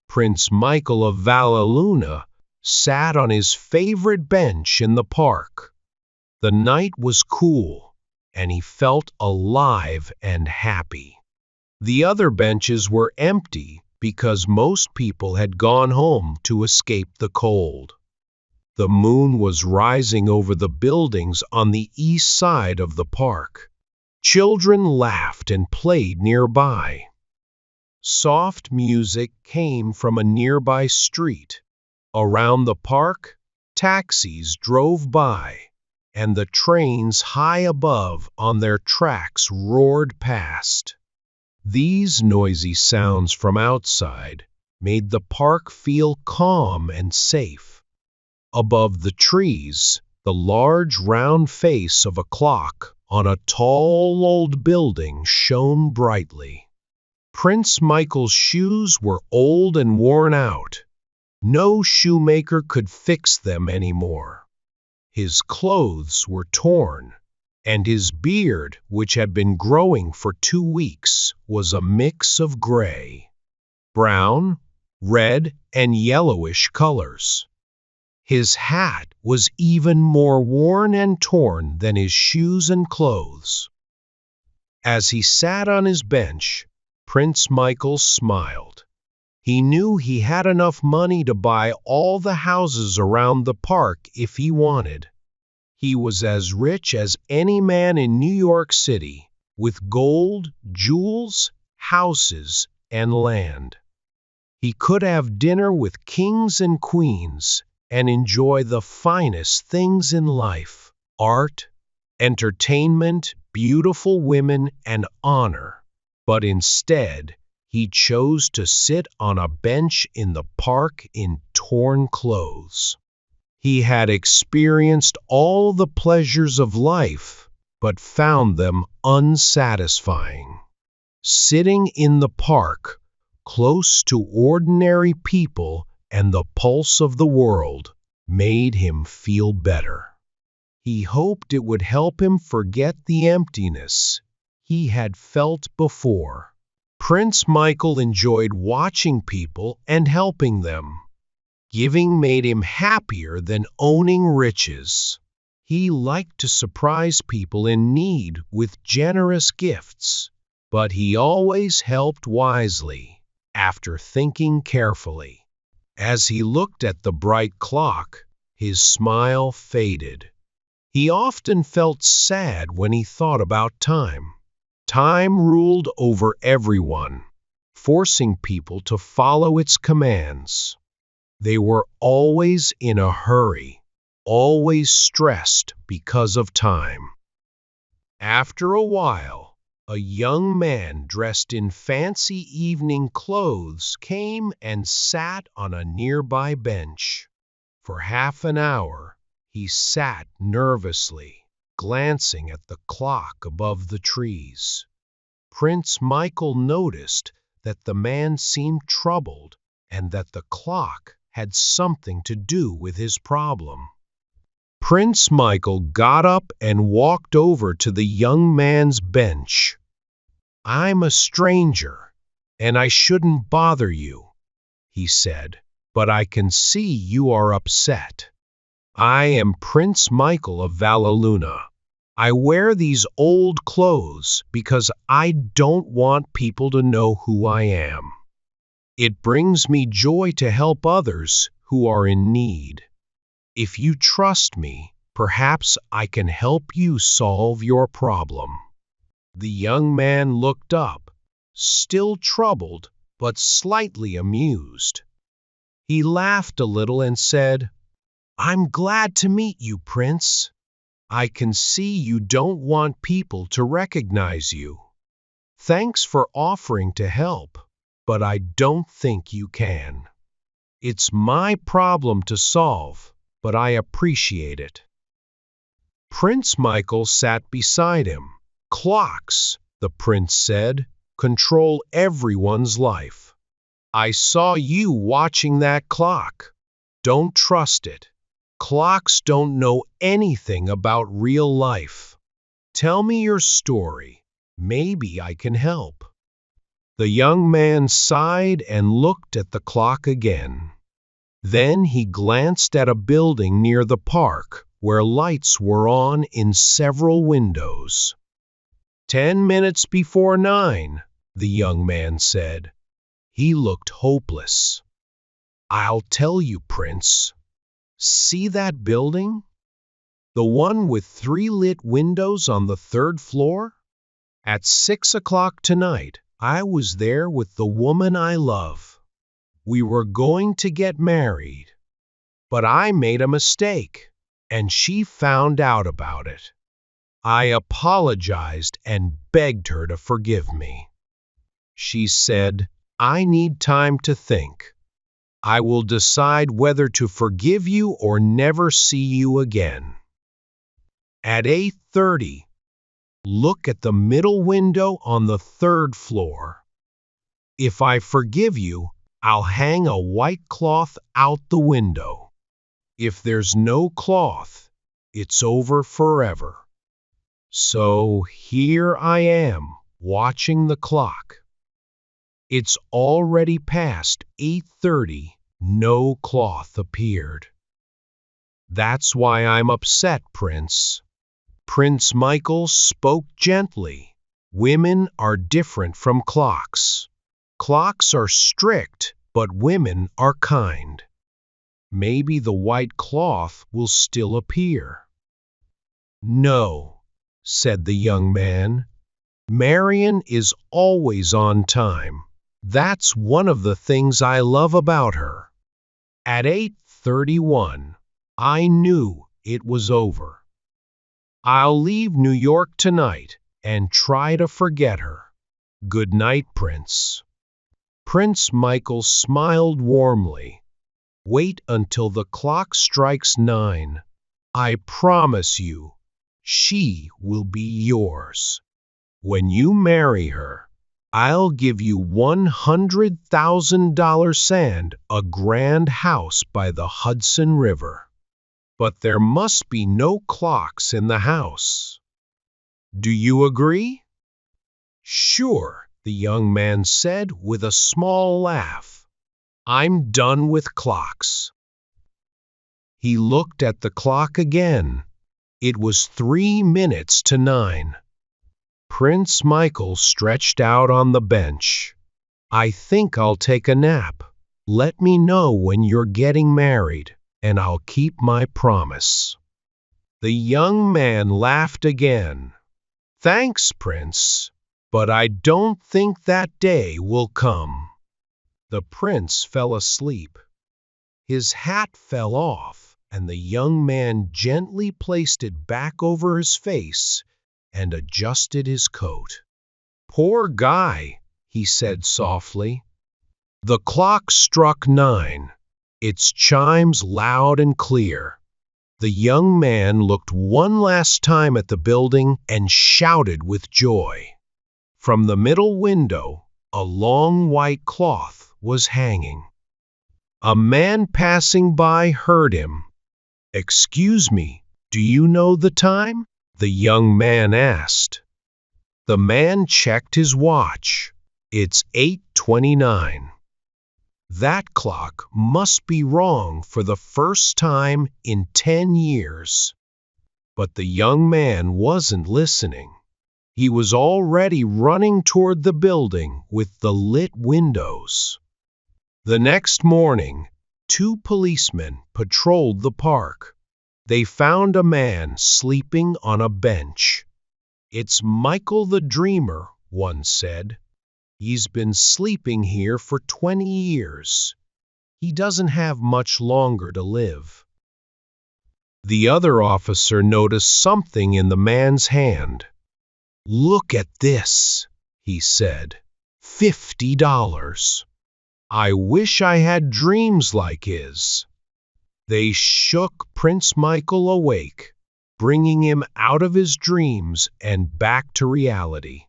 Prince Michael of Valleluna sat on his favorite bench in the park. The night was cool, and he felt alive and happy. The other benches were empty because most people had gone home to escape the cold. The moon was rising over the buildings on the east side of the park. Children laughed and played nearby. Soft music came from a nearby street. Around the park, taxis drove by, and the trains high above on their tracks roared past. These noisy sounds from outside made the park feel calm and safe. Above the trees, the large round face of a clock on a tall old building shone brightly. Prince Michael's shoes were old and worn out. No shoemaker could fix them anymore. His clothes were torn, and his beard, which had been growing for 2 weeks, was a mix of gray, brown, red, and yellowish colors. His hat was even more worn and torn than his shoes and clothes. As he sat on his bench, Prince Michael smiled. He knew he had enough money to buy all the houses around the park if he wanted. He was as rich as any man in New York City, with gold, jewels, houses, and land. He could have dinner with kings and queens and enjoy the finest things in life: art, entertainment, beautiful women, and honor. But instead, he chose to sit on a bench in the park in torn clothes. He had experienced all the pleasures of life, but found them unsatisfying. Sitting in the park, close to ordinary people and the pulse of the world, made him feel better. He hoped it would help him forget the emptiness he had felt before. Prince Michael enjoyed watching people and helping them. Giving made him happier than owning riches. He liked to surprise people in need with generous gifts, but he always helped wisely, after thinking carefully. As he looked at the bright clock, his smile faded. He often felt sad when he thought about time. Time ruled over everyone, forcing people to follow its commands. They were always in a hurry, always stressed because of time. After a while, a young man dressed in fancy evening clothes came and sat on a nearby bench. For half an hour, he sat nervously, glancing at the clock above the trees. Prince Michael noticed that the man seemed troubled and that the clock had something to do with his problem. Prince Michael got up and walked over to the young man's bench. "I'm a stranger, and I shouldn't bother you," he said, "but I can see you are upset. I am Prince Michael of Valleluna. I wear these old clothes because I don't want people to know who I am. It brings me joy to help others who are in need. If you trust me, perhaps I can help you solve your problem." The young man looked up, still troubled but slightly amused. He laughed a little and said, "I'm glad to meet you, Prince. I can see you don't want people to recognize you. Thanks for offering to help, but I don't think you can. It's my problem to solve, but I appreciate it." Prince Michael sat beside him. "Clocks," the prince said, "control everyone's life. I saw you watching that clock. Don't trust it. Clocks don't know anything about real life. Tell me your story. Maybe I can help." The young man sighed and looked at the clock again. Then he glanced at a building near the park where lights were on in several windows. 10 minutes before 9, the young man said. He looked hopeless. I'll tell you, Prince. See that building? The one with 3 lit windows on the 3rd floor? At 6 o'clock tonight, I was there with the woman I love. We were going to get married. But I made a mistake, and she found out about it. I apologized and begged her to forgive me. She said, I need time to think. I will decide whether to forgive you or never see you again. At 8:30, look at the middle window on the 3rd floor. If I forgive you, I'll hang a white cloth out the window. If there's no cloth, it's over forever. So here I am, watching the clock. It's already past 8:30, no cloth appeared. That's why I'm upset, Prince. Prince Michael spoke gently. Women are different from clocks. Clocks are strict, but women are kind. Maybe the white cloth will still appear. No, said the young man. Marion is always on time. That's one of the things I love about her. At 8:31, I knew it was over. I'll leave New York tonight and try to forget her. Good night, Prince. Prince Michael smiled warmly. Wait until the clock strikes 9. I promise you, she will be yours. When you marry her, I'll give you $100,000 and a grand house by the Hudson River. But there must be no clocks in the house. Do you agree? Sure, the young man said with a small laugh. I'm done with clocks. He looked at the clock again. It was 3 minutes to 9. Prince Michael stretched out on the bench. I think I'll take a nap. Let me know when you're getting married, and I'll keep my promise. The young man laughed again. Thanks, Prince, but I don't think that day will come. The prince fell asleep. His hat fell off, and the young man gently placed it back over his face and adjusted his coat. Poor guy, he said softly. The clock struck 9, its chimes loud and clear. The young man looked one last time at the building and shouted with joy. From the middle window, a long white cloth was hanging. A man passing by heard him. Excuse me, do you know the time? The young man asked. The man checked his watch. It's 8:29. That clock must be wrong for the first time in 10 years. But the young man wasn't listening. He was already running toward the building with the lit windows. The next morning, 2 policemen patrolled the park. They found a man sleeping on a bench. It's Michael the Dreamer, one said. He's been sleeping here for 20 years. He doesn't have much longer to live. The other officer noticed something in the man's hand. Look at this, he said. $50. I wish I had dreams like his. They shook Prince Michael awake, bringing him out of his dreams and back to reality.